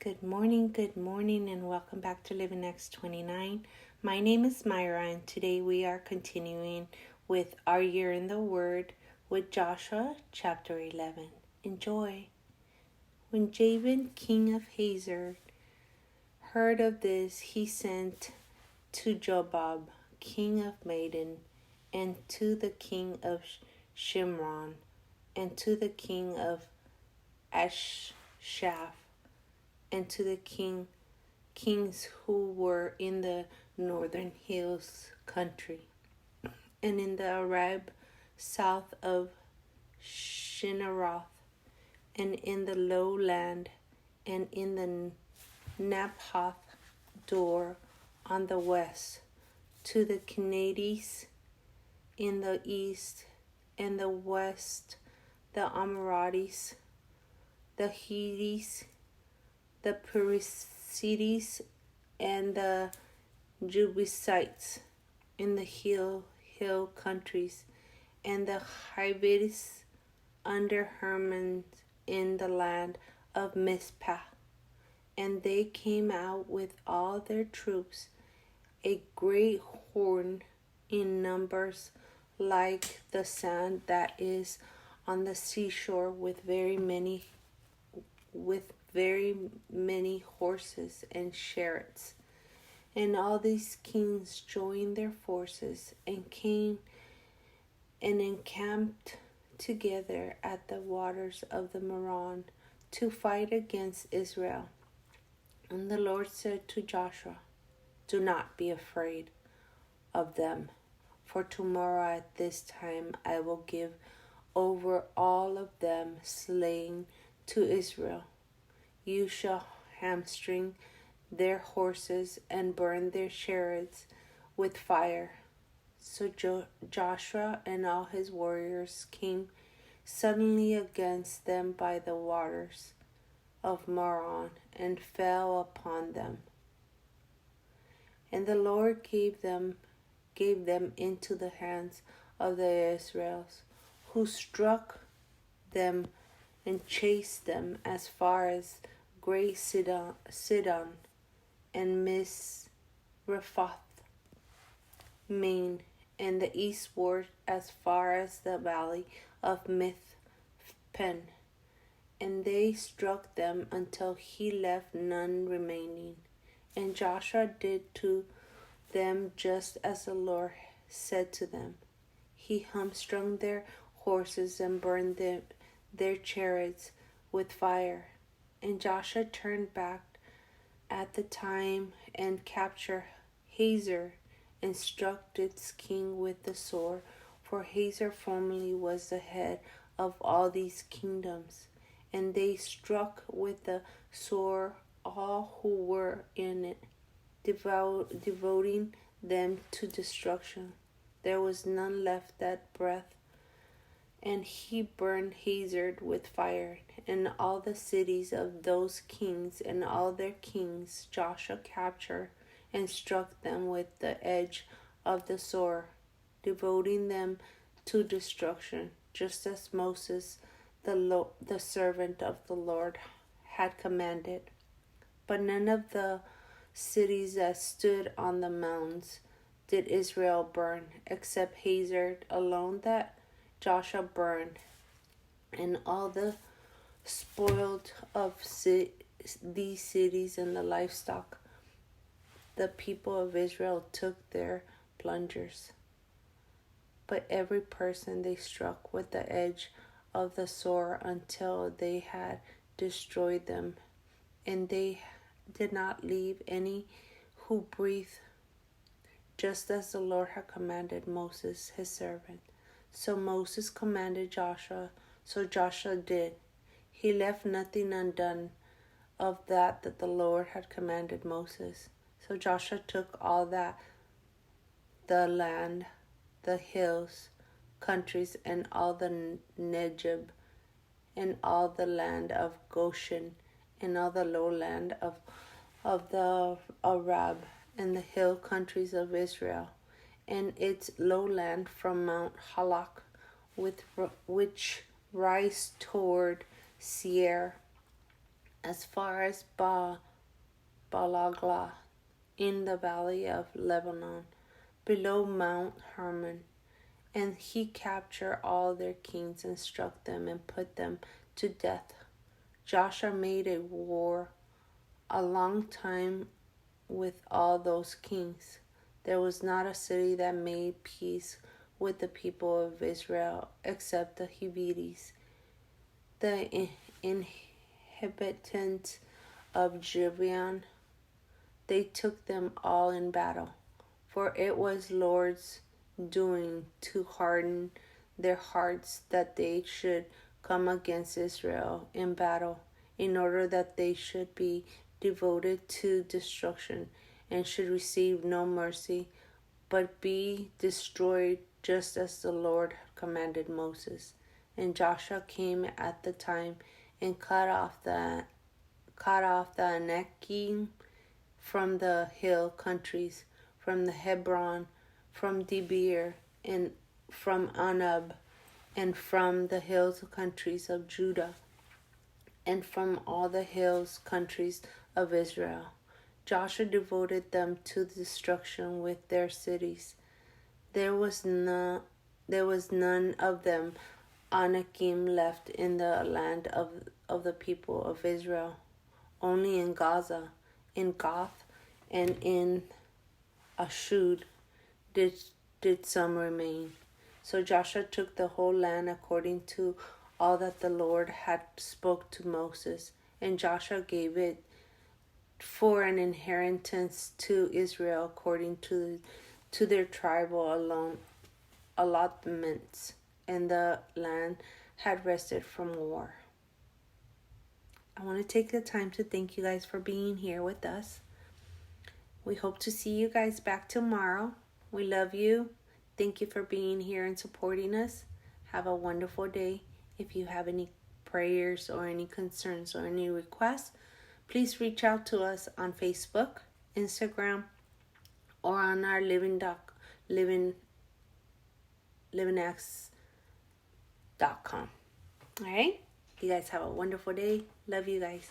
good morning, and welcome back to Living X 29. My name is Myra, and today we are continuing with Our Year in the Word with Joshua chapter 11. Enjoy. When Jabin, king of Hazor, heard of this, he sent to Jobab, king of Madon, and to the king of Shimron, and to the king of Ashshaph, and to the kings who were in the northern hills country, and in the Arab south of Shinneroth, and in the lowland, and in the Naphoth Dor on the west, to the Canaanites in the east and the west, the Amorites, the Hittites, the Perizzites, and the Jebusites in the hill countries, and the Hivites under Hermon in the land of Mizpah. And they came out with all their troops, a great horde in numbers, like the sand that is on the seashore, with very many horses and chariots. And all these kings joined their forces and came and encamped together at the waters of the Meron to fight against Israel. And the Lord said to Joshua, "Do not be afraid of them, for tomorrow at this time I will give over all of them slain to Israel. You shall hamstring their horses and burn their chariots with fire." So Joshua and all his warriors came suddenly against them by the waters of Meron and fell upon them. And the Lord gave them into the hands of the Israelites, who struck them and chased them as far as Great Sidon and Misrephoth Main, and the eastward as far as the valley of Mithpen. And they struck them until he left none remaining. And Joshua did to them just as the Lord said to them. He hamstrung their horses and burned their chariots with fire. And Joshua turned back at the time and captured Hazor and struck its king with the sword, for Hazor formerly was the head of all these kingdoms. And they struck with the sword all who were in it, devoting them to destruction. There was none left that breath. And he burned Hazor with fire, and all the cities of those kings and all their kings Joshua captured and struck them with the edge of the sword, devoting them to destruction, just as Moses, the servant of the Lord, had commanded. But none of the cities that stood on the mountains did Israel burn, except Hazor alone that Joshua burned. And all the spoiled of these cities and the livestock, the people of Israel took their plunders. But every person they struck with the edge of the sword until they had destroyed them, and they did not leave any who breathed, just as the Lord had commanded Moses his servant. So Moses commanded Joshua, so Joshua did. He left nothing undone of that the Lord had commanded Moses. So Joshua took all that, the land, the hills, countries, and all the Negeb, and all the land of Goshen, and all the lowland of the Arab, and the hill countries of Israel, and its lowland from Mount Halak, which rise toward Seir, as far as Balagla in the valley of Lebanon, below Mount Hermon. And he captured all their kings and struck them and put them to death. Joshua made a war a long time with all those kings. There was not a city that made peace with the people of Israel except the Hivites, the inhabitants of Gibeon. They took them all in battle, for it was Lord's doing to harden their hearts that they should come against Israel in battle, in order that they should be devoted to destruction and should receive no mercy, but be destroyed just as the Lord commanded Moses. And Joshua came at the time and cut off the Anakim from the hill countries, from the Hebron, from Debir, and from Anab, and from the hills countries of Judah, and from all the hills countries of Israel. Joshua devoted them to destruction with their cities. There was none of them Anakim left in the land of the people of Israel. Only in Gaza, in Goth, and in Ashud did some remain. So Joshua took the whole land according to all that the Lord had spoke to Moses, and Joshua gave it for an inheritance to Israel according to their tribal allotments, and the land had rested from war. I want to take the time to thank you guys for being here with us. We hope to see you guys back tomorrow. We love you. Thank you for being here and supporting us. Have a wonderful day. If you have any prayers or any concerns or any requests, please reach out to us on Facebook, Instagram, or on our livingx.com. All right? You guys have a wonderful day. Love you guys.